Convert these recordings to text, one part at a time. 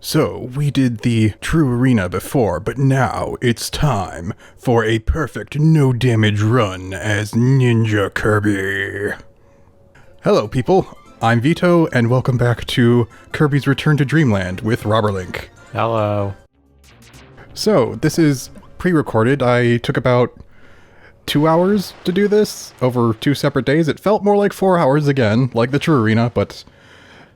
So, we did the True Arena before, but now it's time for a perfect no-damage run as Ninja Kirby. Hello, people. I'm Vyto, and welcome back to Kirby's Return to Dreamland with Robberlink. Hello. So, this is pre-recorded. I took about 2 hours to do this over 2 separate days. It felt more like 4 hours again, like the True Arena, but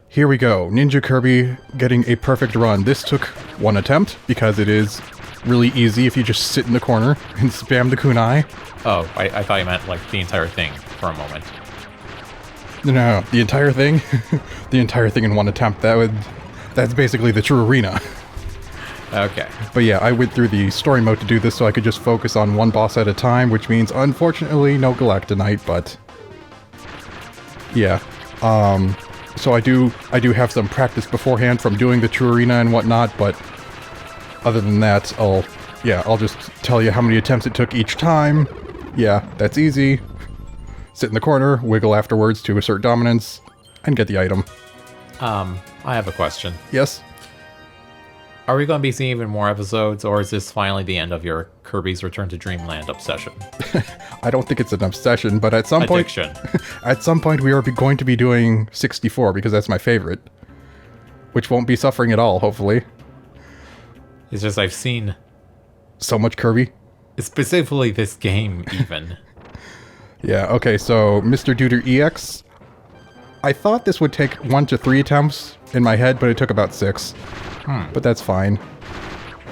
here we go. Ninja Kirby getting a perfect run. This took one attempt because it is really easy if you just sit in the corner and spam the kunai. Oh, I thought you meant like the entire thing for a moment. No, the entire thing? The entire thing in one attempt. That's basically the True Arena. Okay. But yeah, I went through the story mode to do this so I could just focus on one boss at a time, which means unfortunately no Galactonite, but yeah. So I do have some practice beforehand from doing the True Arena and whatnot, but other than that, I'll just tell you how many attempts it took each time. Yeah, that's easy. Sit in the corner, wiggle afterwards to assert dominance, and get the item. I have a question. Yes? Are we going to be seeing even more episodes, or is this finally the end of your Kirby's Return to Dreamland obsession? I don't think it's an obsession, but at some point... At some point we are going to be doing 64, because that's my favorite. Which won't be suffering at all, hopefully. It's just I've seen... so much Kirby? Specifically this game, even. Yeah, okay, so Mr. Duder EX... I thought this would take 1 to 3 attempts in my head, but it took about 6. But that's fine.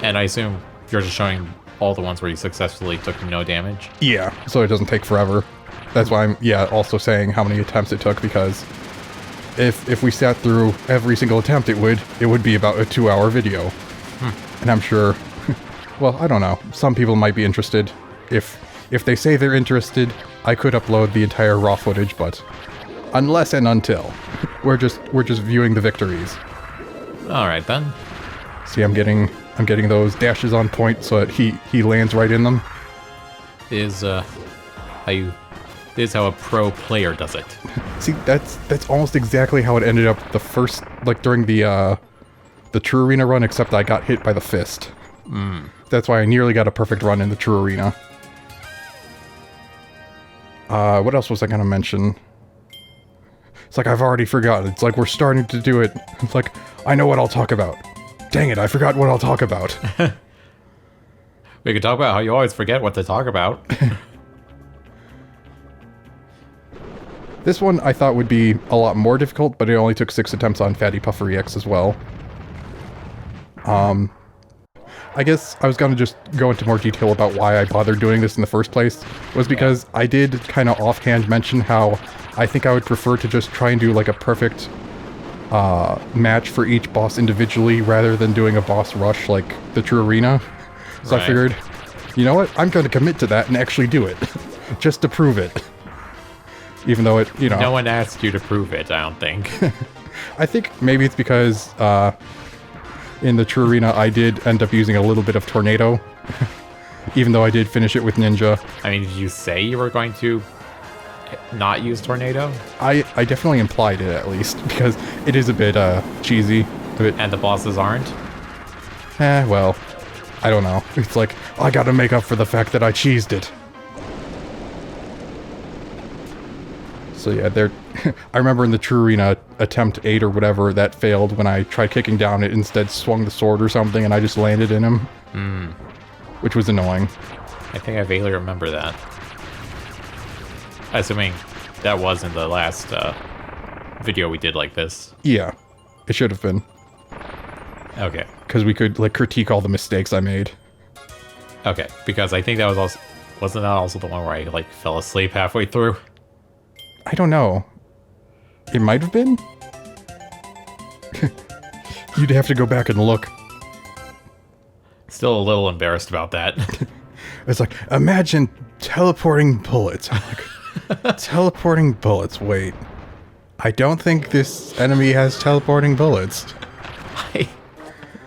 And I assume you're just showing all the ones where you successfully took no damage? Yeah, so it doesn't take forever. That's why I'm, also saying how many attempts it took, because if we sat through every single attempt, it would be about a 2-hour video. And I'm sure, well, I don't know, some people might be interested. If they say they're interested, I could upload the entire raw footage, but unless and until, we're just viewing the victories. All right then. See, I'm getting those dashes on point so that he lands right in them. Is how a pro player does it. See, that's almost exactly how it ended up the first, like during the True Arena run, except I got hit by the fist. That's why I nearly got a perfect run in the True Arena. What else was I gonna mention? It's like I've already forgotten. It's like we're starting to do it. It's like, I know what I'll talk about. Dang it, I forgot what I'll talk about. We could talk about how you always forget what to talk about. This one I thought would be a lot more difficult, but it only took 6 attempts on Fatty Puffer EX as well. I guess I was gonna just go into more detail about why I bothered doing this in the first place, was because I did kind of offhand mention how I think I would prefer to just try and do like a perfect match for each boss individually rather than doing a boss rush like the True Arena. So I figured, you know what, I'm going to commit to that and actually do it, just to prove it. Even though it, No one asked you to prove it, I don't think. I think maybe it's because in the True Arena I did end up using a little bit of Tornado, even though I did finish it with Ninja. I mean, did you say you were going to not use Tornado? I definitely implied it, at least, because it is a bit cheesy. And the bosses aren't? Well, I don't know. It's like, I gotta make up for the fact that I cheesed it. So yeah, I remember in the True Arena attempt 8 or whatever, that failed when I tried kicking down. It instead swung the sword or something, and I just landed in him. Which was annoying. I think I vaguely remember that. Assuming that was in the last video we did like this. Yeah, it should have been. Okay. Because we could like critique all the mistakes I made. Okay, because I think that was also... Wasn't that also the one where I like fell asleep halfway through? I don't know. It might have been? You'd have to go back and look. Still a little embarrassed about that. It's like, imagine teleporting bullets. I'm like, teleporting bullets, wait. I don't think this enemy has teleporting bullets.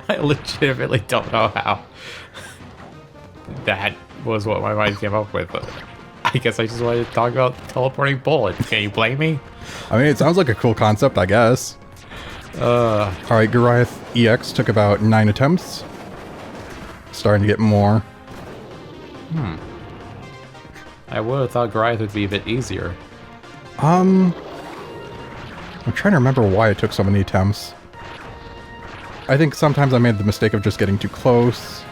I legitimately don't know how that was what my mind came up with, but I guess I just wanted to talk about teleporting bullets. Can you blame me? I mean, it sounds like a cool concept, I guess. Alright, Goliath EX took about 9 attempts. Starting to get more. I would have thought Goliath would be a bit easier. I'm trying to remember why it took so many attempts. I think sometimes I made the mistake of just getting too close.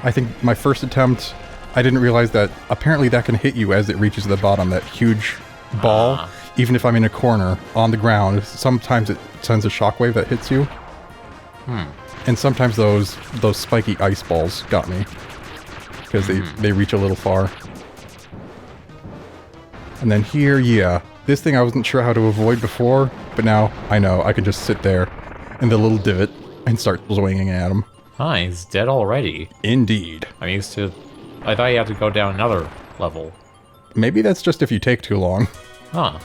I think my first attempt, I didn't realize that apparently that can hit you as it reaches the bottom, that huge ball. Even if I'm in a corner on the ground, sometimes it sends a shockwave that hits you. And sometimes those spiky ice balls got me. Because they reach a little far. And then here, yeah. This thing I wasn't sure how to avoid before, but now I know. I can just sit there in the little divot and start swinging at him. Huh, he's dead already. Indeed. I'm used to... I thought you had to go down another level. Maybe that's just if you take too long. Huh.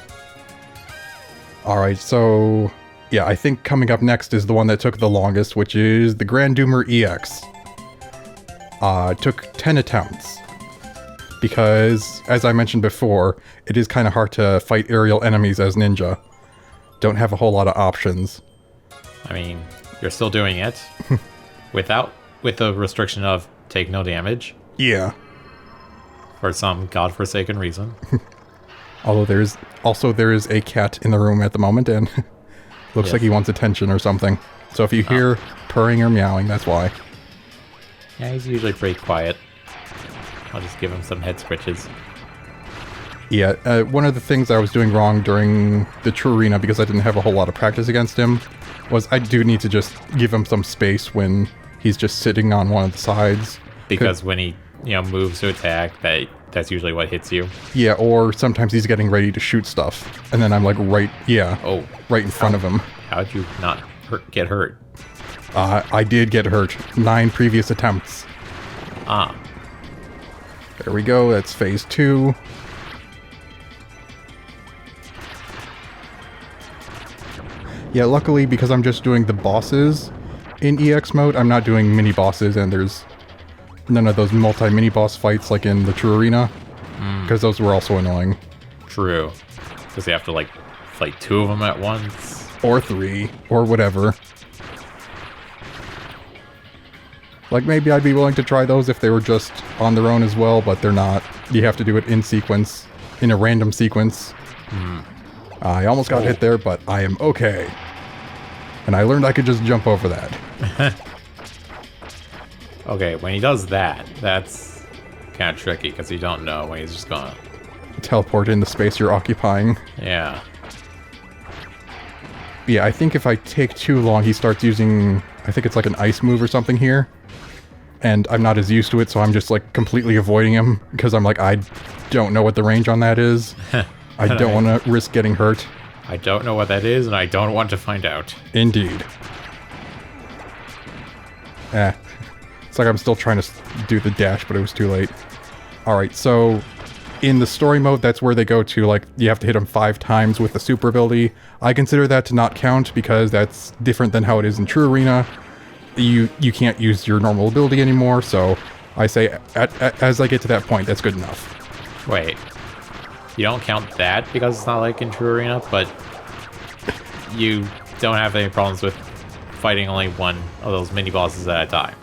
Alright, so... yeah, I think coming up next is the one that took the longest, which is the Grand Doomer EX. It took 10 attempts. Because, as I mentioned before, it is kind of hard to fight aerial enemies as Ninja. Don't have a whole lot of options. I mean, you're still doing it. With the restriction of take no damage. Yeah. For some godforsaken reason. Although there is a cat in the room at the moment, and looks like he wants attention or something. So if you hear purring or meowing, that's why. Yeah, he's usually pretty quiet. I'll just give him some head scratches. Yeah, one of the things I was doing wrong during the True Arena, because I didn't have a whole lot of practice against him, was I do need to just give him some space when he's just sitting on one of the sides. Because when he, moves to attack, that's usually what hits you. Yeah, or sometimes he's getting ready to shoot stuff, and then I'm like right in front of him. How'd you not get hurt? I did get hurt. 9 previous attempts. There we go, that's phase 2. Yeah, luckily, because I'm just doing the bosses in EX mode, I'm not doing mini-bosses, and there's none of those multi-mini-boss fights like in the True Arena, because those were also annoying. True. Because you have to, fight 2 of them at once. Or 3, or whatever. Like, maybe I'd be willing to try those if they were just on their own as well, but they're not. You have to do it in sequence, in a random sequence. I almost got hit there, but I am okay. And I learned I could just jump over that. Okay, when he does that, that's kind of tricky, because you don't know when he's just gonna... teleport in the space you're occupying. Yeah. Yeah, I think if I take too long, he starts using... I think it's like an ice move or something here. And I'm not as used to it, so I'm just completely avoiding him, because I'm like, I don't know what the range on that is. I don't want to risk getting hurt. I don't know what that is, and I don't want to find out. Indeed. It's like I'm still trying to do the dash, but it was too late. Alright, so in the story mode, that's where they go to, you have to hit them 5 times with the super ability. I consider that to not count, because that's different than how it is in True Arena. You can't use your normal ability anymore, so I say, as I get to that point, that's good enough. Wait. You don't count that because it's not like in True Arena, but you don't have any problems with fighting only one of those mini-bosses at a time.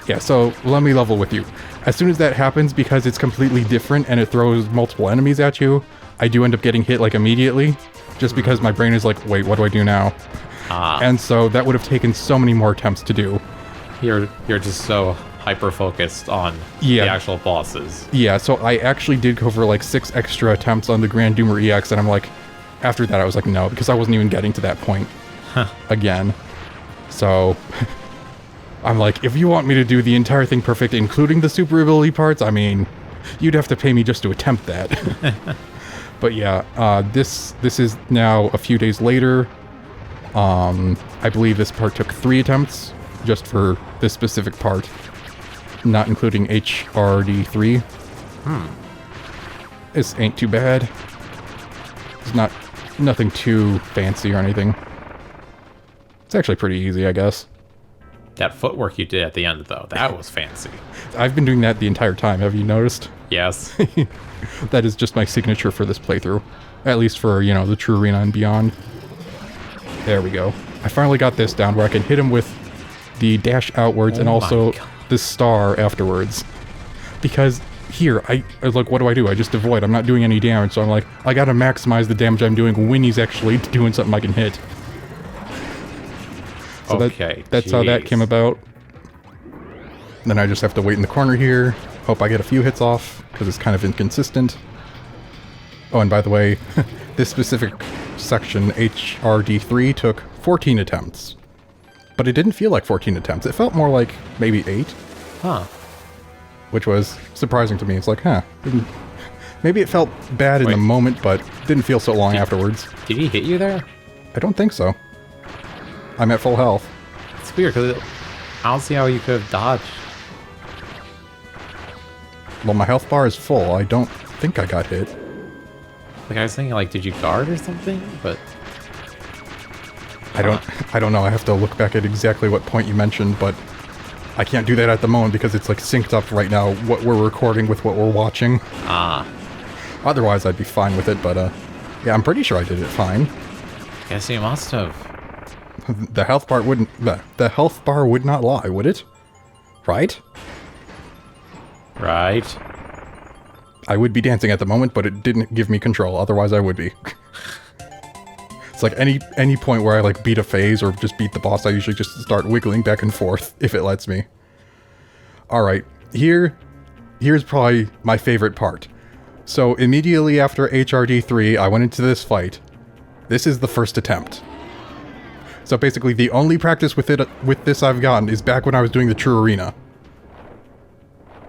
Yeah, so let me level with you. As soon as that happens, because it's completely different and it throws multiple enemies at you, I do end up getting hit immediately, just because my brain is like, wait, what do I do now? And so that would have taken so many more attempts to do. You're just so hyper-focused on the actual bosses. Yeah, so I actually did go for 6 extra attempts on the Grand Doomer EX, and I'm like, after that I was like, no, because I wasn't even getting to that point again. So I'm like, if you want me to do the entire thing perfect, including the super ability parts, I mean, you'd have to pay me just to attempt that. But yeah, this is now a few days later. I believe this part took 3 attempts, just for this specific part. Not including HRD3. This ain't too bad. It's nothing too fancy or anything. It's actually pretty easy, I guess. That footwork you did at the end, though, that was fancy. I've been doing that the entire time, have you noticed? Yes. That is just my signature for this playthrough. At least for, the True Arena and beyond. There we go. I finally got this down where I can hit him with the dash outwards and also the star afterwards. Because here, I like, what do? I just avoid. I'm not doing any damage, so I'm like, I gotta maximize the damage I'm doing when he's actually doing something I can hit. So that's how that came about. Then I just have to wait in the corner here. Hope I get a few hits off, because it's kind of inconsistent. Oh, and by the way, this specific section, HRD3, took 14 attempts. But it didn't feel like 14 attempts. It felt more like maybe 8. Huh. Which was surprising to me. It's like, huh. Maybe it felt bad in the moment, but didn't feel so long afterwards. Did he hit you there? I don't think so. I'm at full health. It's weird, because I don't see how you could have dodged. Well, my health bar is full. I don't think I got hit. Like, I was thinking, like, did you guard or something? But... I don't know. I have to look back at exactly what point you mentioned, but I can't do that at the moment because it's, like, synced up right now, what we're recording with what we're watching. Ah. Otherwise, I'd be fine with it, but, yeah, I'm pretty sure I did it fine. Guess you must have. The health bar wouldn't... The health bar would not lie, would it? Right? Right. I would be dancing at the moment, but it didn't give me control. Otherwise, I would be. It's like any point where I like beat a phase or just beat the boss, I usually just start wiggling back and forth if it lets me. Alright, here's probably my favorite part. So immediately after HRD3, I went into this fight. This is the first attempt. So basically the only practice with this I've gotten is back when I was doing the True Arena.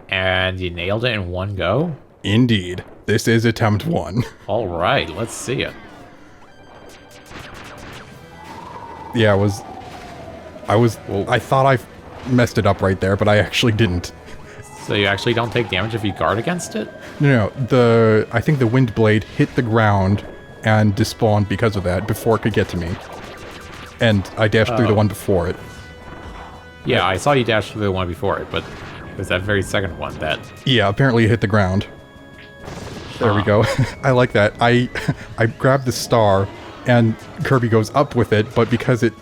And you nailed it in one go? Indeed. This is attempt 1. Alright, let's see it. Yeah, I thought I messed it up right there, but I actually didn't. So you actually don't take damage if you guard against it? No, I think the wind blade hit the ground and despawned because of that before it could get to me. And I dashed through the one before it. Yeah, I saw you dash through the one before it, but it was that very second one that... Yeah, apparently it hit the ground. There we go. I like that. I grabbed the star, and Kirby goes up with it, but because it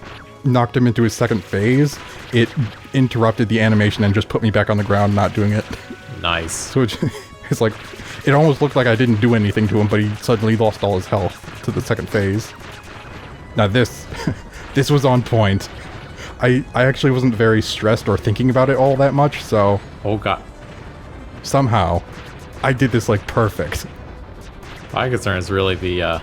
knocked him into his second phase, it interrupted the animation and just put me back on the ground not doing it. Nice. So it's like, it almost looked like I didn't do anything to him, but he suddenly lost all his health to the second phase. Now this was on point. I actually wasn't very stressed or thinking about it all that much, so... Oh god. Somehow, I did this, like, perfect. My concern is really the,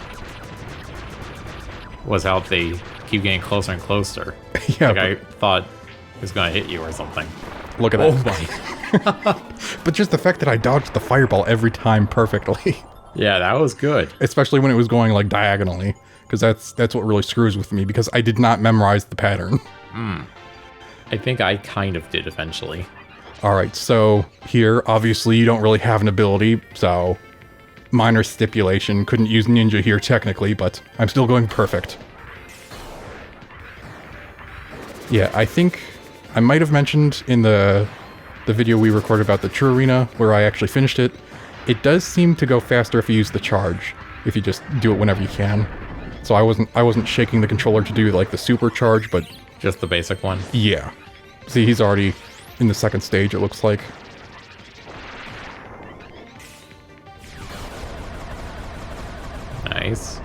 was how they keep getting closer and closer. Yeah. Like, I thought it was gonna hit you or something. Look at that. Oh my. But just the fact that I dodged the fireball every time perfectly. Yeah, that was good. Especially when it was going, like, diagonally. Because that's what really screws with me, because I did not memorize the pattern. I think I kind of did eventually. Alright, so here, obviously you don't really have an ability, so... Minor stipulation, couldn't use Ninja here technically, but I'm still going perfect. Yeah, I think I might have mentioned in the video we recorded about the True Arena, where I actually finished it, it does seem to go faster if you use the charge, if you just do it whenever you can. So I wasn't shaking the controller to do like the super charge, but... Just the basic one? Yeah. See, he's already in the second stage, it looks like. Nice.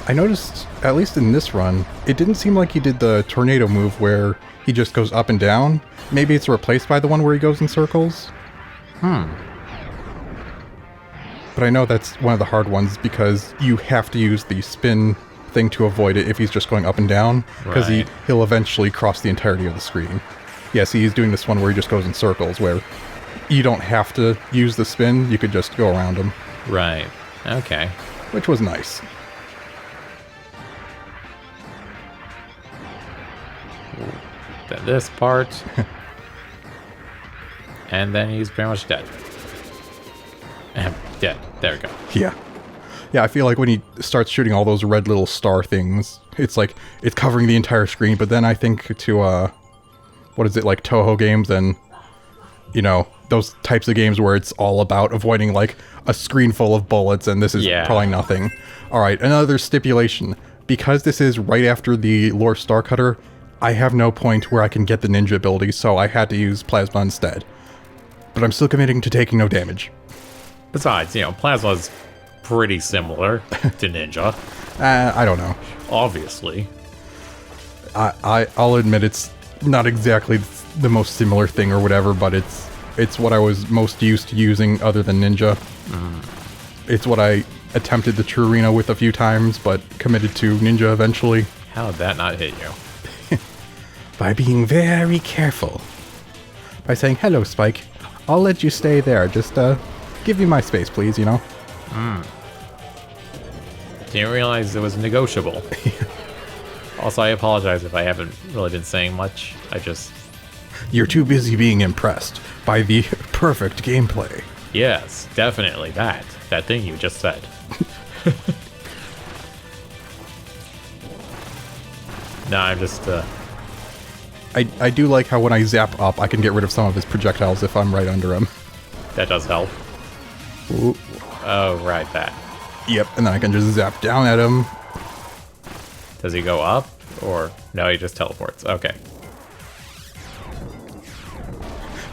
I noticed, at least in this run, it didn't seem like he did the tornado move where he just goes up and down. Maybe it's replaced by the one where he goes in circles? But I know that's one of the hard ones because you have to use the spin thing to avoid it if he's just going up and down, because Right. he'll eventually cross the entirety of the screen. Yes, he's doing this one where he just goes in circles, where you don't have to use the spin, you could just go around him. Right. Okay. Which was nice. Then this part. And then he's pretty much dead. Dead. There we go. Yeah. Yeah, I feel like when he starts shooting all those red little star things, it's like, it's covering the entire screen, but then I think to, what is it, like Toho games and, you know, those types of games where it's all about avoiding, like, a screen full of bullets, and this is Yeah. probably nothing. Alright, another stipulation. because this is right after the Lore Star Cutter, I have no point where I can get the ninja ability, so I had to use Plasma instead. But I'm still committing to taking no damage. Besides, Plasma's pretty similar to Ninja. I don't know. Obviously. I'll admit it's not exactly the most similar thing or whatever, but it's what I was most used to using other than Ninja. It's what I attempted the True Arena with a few times, but committed to Ninja eventually. How did that not hit you? By being very careful. By saying, hello, Spike. I'll let you stay there. Just, give me my space, please, Didn't realize it was negotiable. Also, I apologize if I haven't really been saying much. You're too busy being impressed by the perfect gameplay. Yes, definitely that. That thing you just said. No, I'm just, I do like how when I zap up, I can get rid of some of his projectiles if I'm right under him. That does help. Ooh. Oh, right, that. Yep, and then I can just zap down at him. Does he go up? Or, no, he just teleports. Okay.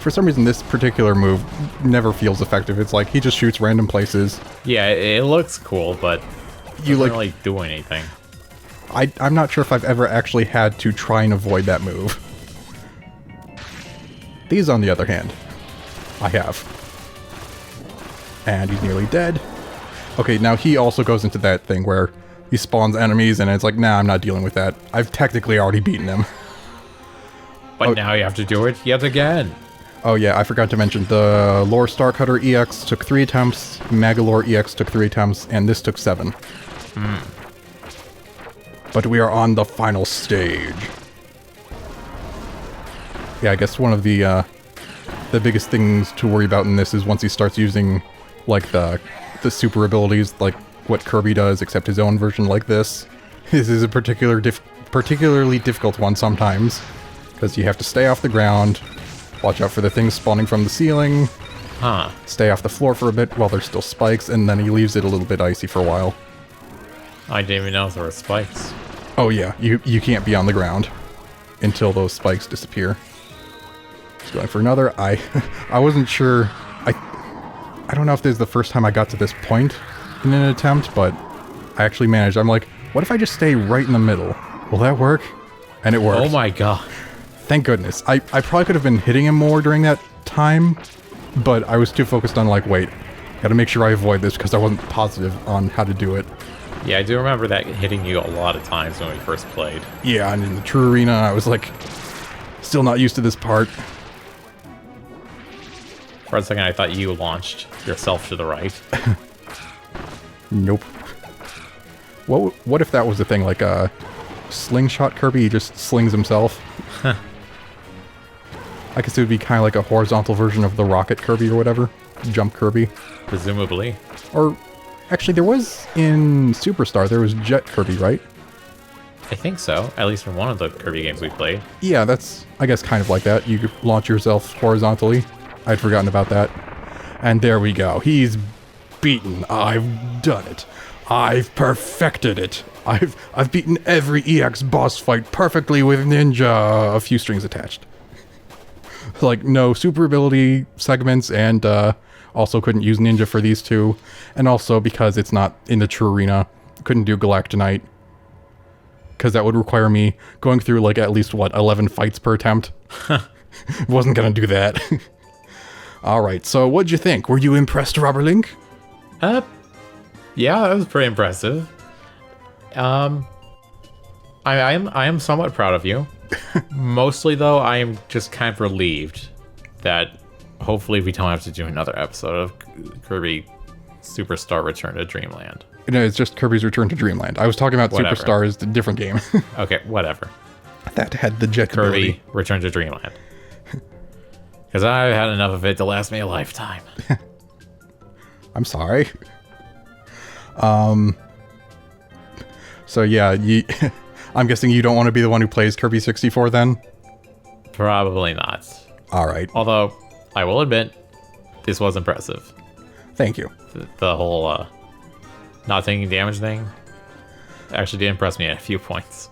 For some reason, this particular move never feels effective. It's like he just shoots random places. Yeah, it looks cool, but you doesn't really do anything. I'm not sure if I've ever actually had to try and avoid that move. These, on the other hand, I have. And he's nearly dead. Okay, now he also goes into that thing where he spawns enemies, and it's like, nah, I'm not dealing with that. I've technically already beaten him. But now you have to do it yet again. Oh yeah, I forgot to mention, the Lore Star Cutter EX took 3 attempts, Magalore EX took 3 attempts, and this took 7. But we are on the final stage. Yeah, I guess one of the biggest things to worry about in this is once he starts using, like, the super abilities, like what Kirby does, except his own version like this. This is a particularly difficult one sometimes, because you have to stay off the ground, watch out for the things spawning from the ceiling, stay off the floor for a bit while there's still spikes, and then he leaves it a little bit icy for a while. I didn't even know there were spikes. Oh yeah, you can't be on the ground until those spikes disappear. Just going for another. I wasn't sure. I don't know if this is the first time I got to this point in an attempt, but I actually managed. I'm like, what if I just stay right in the middle? Will that work? And it worked. Oh my god. Thank goodness. I probably could have been hitting him more during that time, but I was too focused on like, wait, gotta make sure I avoid this because I wasn't positive on how to do it. Yeah, I do remember that hitting you a lot of times when we first played. Yeah, and in the True Arena, I was like, still not used to this part. For a second, I thought you launched yourself to the right. Nope. What if that was the thing, like a slingshot Kirby? He just slings himself. I guess it would be kind of like a horizontal version of the rocket Kirby or whatever. Jump Kirby. Presumably. Or, actually, there was in Superstar, there was Jet Kirby, right? I think so, at least in one of the Kirby games we played. Yeah, that's, I guess, kind of like that. You could launch yourself horizontally. I'd forgotten about that. And there we go. He's beaten. I've done it. I've perfected it. I've beaten every EX boss fight perfectly with Ninja. A few strings attached. Like, no super ability segments, and also couldn't use Ninja for these two. And also, because it's not in the True Arena, couldn't do Galactonite. Because that would require me going through, like, at least, 11 fights per attempt? Wasn't gonna do that. Alright, so what'd you think? Were you impressed, Robber Link? Yeah, that was pretty impressive. I am somewhat proud of you. Mostly, though, I am just kind of relieved that hopefully we don't have to do another episode of Kirby Superstar Return to Dreamland. No, it's just Kirby's Return to Dreamland. I was talking about Whatever. Superstar as the different game. Okay, whatever. That had the jet Kirby ability. Return to Dreamland. Because I've had enough of it to last me a lifetime. I'm sorry. So yeah, I'm guessing you don't want to be the one who plays Kirby 64 then? Probably not. Alright. Although, I will admit, this was impressive. Thank you. The whole not taking damage thing. actually did impress me at a few points.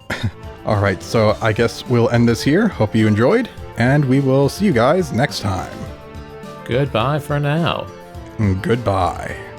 Alright, so I guess we'll end this here. Hope you enjoyed, and we will see you guys next time. Goodbye for now. Goodbye.